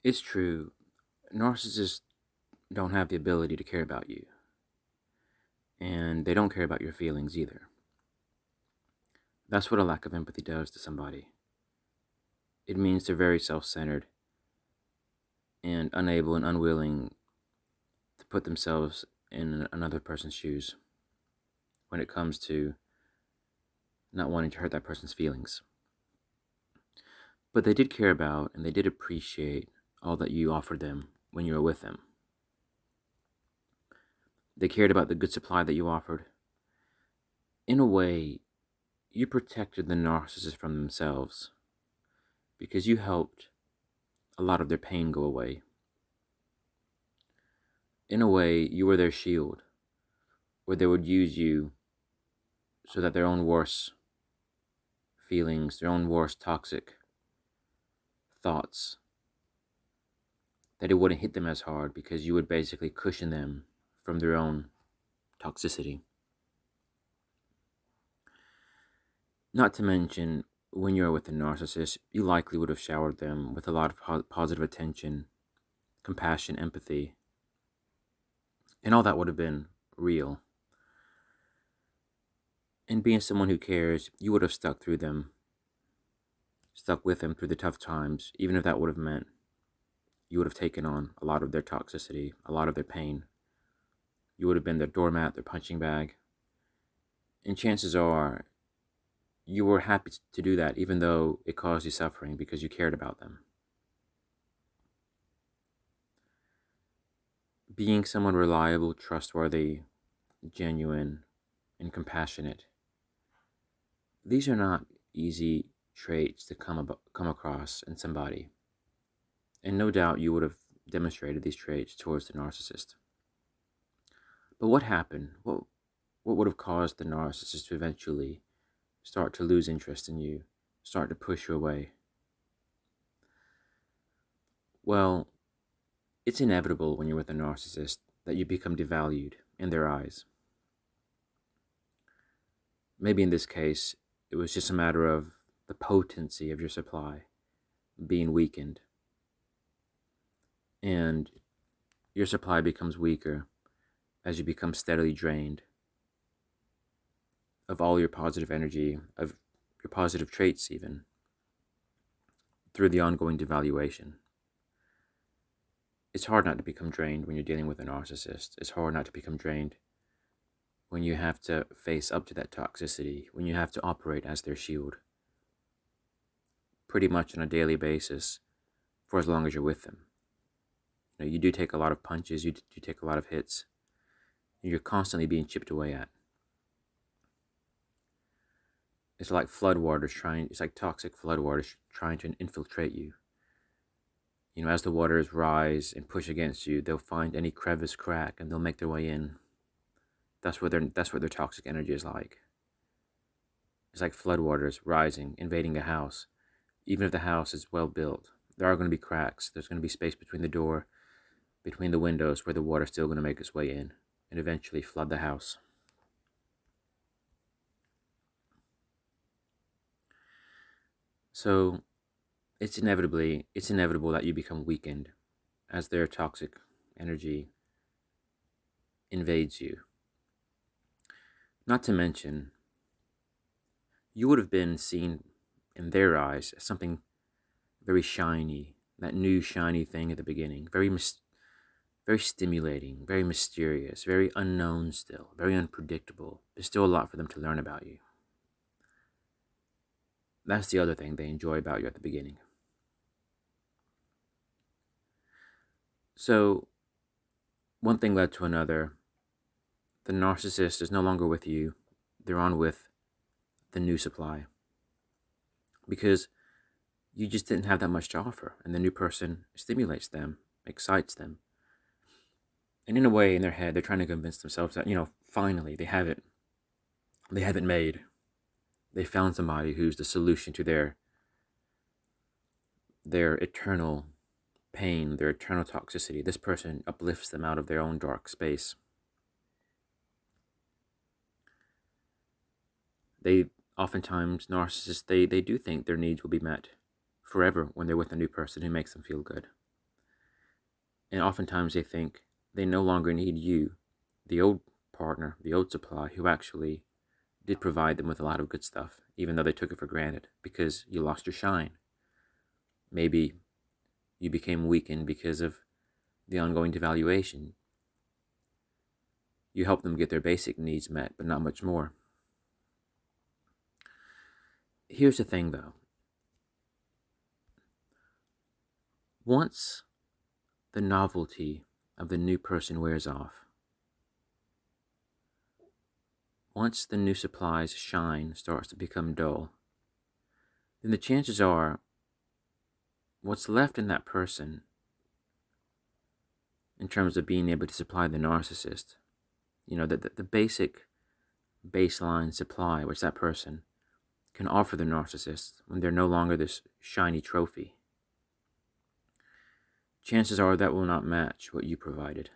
It's true, narcissists don't have the ability to care about you, and they don't care about your feelings either. That's what a lack of empathy does to somebody. It means they're very self centered and unable and unwilling to put themselves in another person's shoes when it comes to not wanting to hurt that person's feelings. But they did care about and they did appreciate all that you offered them when you were with them. They cared about the good supply that you offered. In a way, you protected the narcissist from themselves because you helped a lot of their pain go away. In a way, you were their shield, where they would use you so that their own worst feelings, their own worst toxic thoughts, that it wouldn't hit them as hard because you would basically cushion them from their own toxicity. Not to mention, when you're with a narcissist, you likely would have showered them with a lot of positive attention, compassion, empathy, and all that would have been real. And being someone who cares, you would have stuck with them through the tough times, even if that would have meant you would have taken on a lot of their toxicity, a lot of their pain. You would have been their doormat, their punching bag. And chances are you were happy to do that, even though it caused you suffering because you cared about them. Being someone reliable, trustworthy, genuine, and compassionate, these are not easy traits to come across in somebody. And no doubt you would have demonstrated these traits towards the narcissist. But what happened? What would have caused the narcissist to eventually start to lose interest in you, start to push you away? Well, it's inevitable when you're with a narcissist that you become devalued in their eyes. Maybe in this case, it was just a matter of the potency of your supply being weakened, and your supply becomes weaker as you become steadily drained of all your positive energy, of your positive traits, even through the ongoing devaluation. It's hard not to become drained when you're dealing with a narcissist. It's hard not to become drained when you have to face up to that toxicity, when you have to operate as their shield pretty much on a daily basis for as long as you're with them. You do take a lot of punches, you do take a lot of hits, and you're constantly being chipped away at. It's like it's like toxic floodwaters trying to infiltrate you. As the waters rise and push against you, they'll find any crevice, crack, and they'll make their way in. That's what their toxic energy is like. It's like floodwaters rising, invading a house. Even if the house is well built, there are going to be cracks. There's going to be space between the door, between the windows, where the water's still going to make its way in and eventually flood the house. So it's inevitable that you become weakened as their toxic energy invades you. Not to mention, you would have been seen in their eyes as something very shiny, that new shiny thing at the beginning, very stimulating, very mysterious, very unknown still, very unpredictable. There's still a lot for them to learn about you. That's the other thing they enjoy about you at the beginning. So, one thing led to another. The narcissist is no longer with you, they're on with the new supply. Because you just didn't have that much to offer, and the new person stimulates them, excites them. And in a way, in their head, they're trying to convince themselves that, finally they have it. They have it made. They found somebody who's the solution to their eternal pain, their eternal toxicity. This person uplifts them out of their own dark space. They oftentimes, narcissists, they do think their needs will be met forever when they're with a new person who makes them feel good. And oftentimes they think they no longer need you, the old partner, the old supply, who actually did provide them with a lot of good stuff, even though they took it for granted because you lost your shine. Maybe you became weakened because of the ongoing devaluation. You help them get their basic needs met, but not much more. Here's the thing, though. Once the novelty of the new person wears off, once the new supply's shine starts to become dull, then the chances are what's left in that person in terms of being able to supply the narcissist, the basic baseline supply which that person can offer the narcissist when they're no longer this shiny trophy, chances are that will not match what you provided.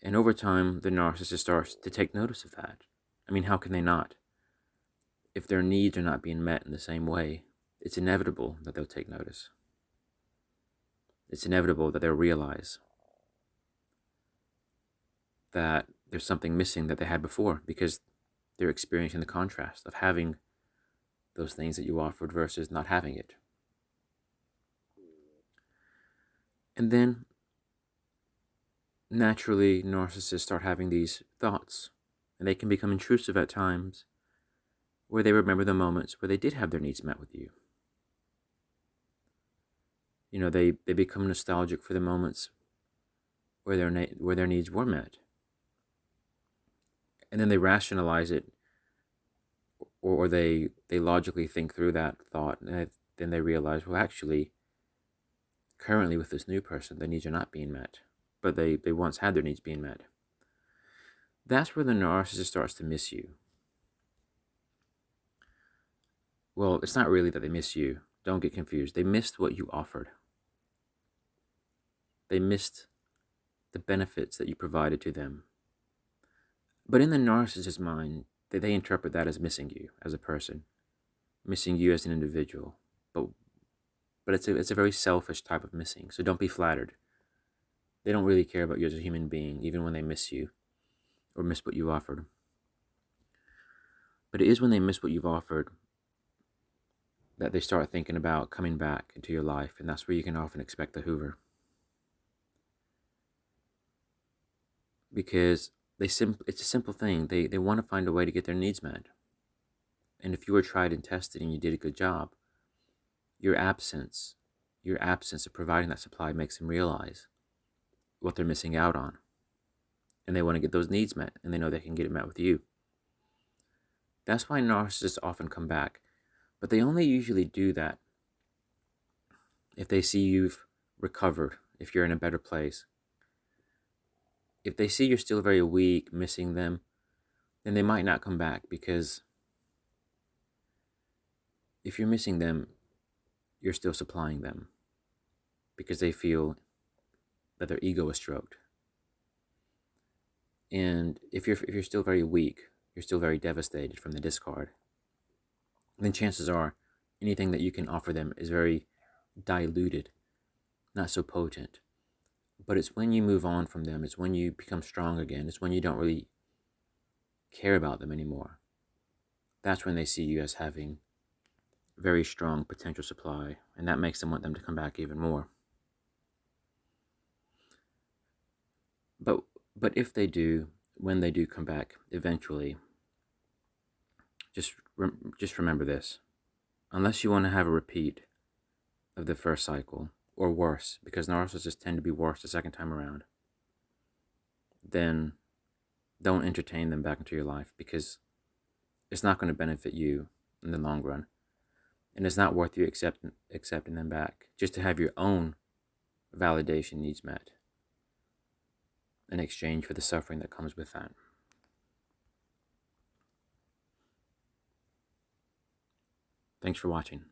And over time, the narcissist starts to take notice of that. I mean, how can they not? If their needs are not being met in the same way, it's inevitable that they'll take notice. It's inevitable that they'll realize that there's something missing that they had before, because they're experiencing the contrast of having those things that you offered versus not having it. And then naturally, narcissists start having these thoughts, and they can become intrusive at times where they remember the moments where they did have their needs met with you. They become nostalgic for the moments where their needs were met. And then they rationalize it, or they logically think through that thought, and then they realize, well, actually, currently with this new person, their needs are not being met, but they once had their needs being met. That's where the narcissist starts to miss you. Well, it's not really that they miss you. Don't get confused. They missed what you offered. They missed the benefits that you provided to them. But in the narcissist's mind, they interpret that as missing you as a person, missing you as an individual. But it's a very selfish type of missing, so don't be flattered. They don't really care about you as a human being, even when they miss you or miss what you offered. But it is when they miss what you've offered that they start thinking about coming back into your life, and that's where you can often expect the Hoover. Because it's a simple thing. They want to find a way to get their needs met. And if you were tried and tested and you did a good job, your absence of providing that supply makes them realize what they're missing out on. And they want to get those needs met, and they know they can get it met with you. That's why narcissists often come back. But they only usually do that if they see you've recovered, if you're in a better place. If they see you're still very weak, missing them, then they might not come back, because if you're missing them, you're still supplying them, because they feel that their ego is stroked. And if you're still very weak, you're still very devastated from the discard, then chances are anything that you can offer them is very diluted, not so potent. But it's when you move on from them, it's when you become strong again, it's when you don't really care about them anymore. That's when they see you as having very strong potential supply, and that makes them want them to come back even more. But if they do, when they do come back eventually, just remember this. Unless you want to have a repeat of the first cycle, or worse, because narcissists tend to be worse the second time around, then don't entertain them back into your life, because it's not going to benefit you in the long run. And it's not worth you accepting them back just to have your own validation needs met in exchange for the suffering that comes with that. Thanks for watching.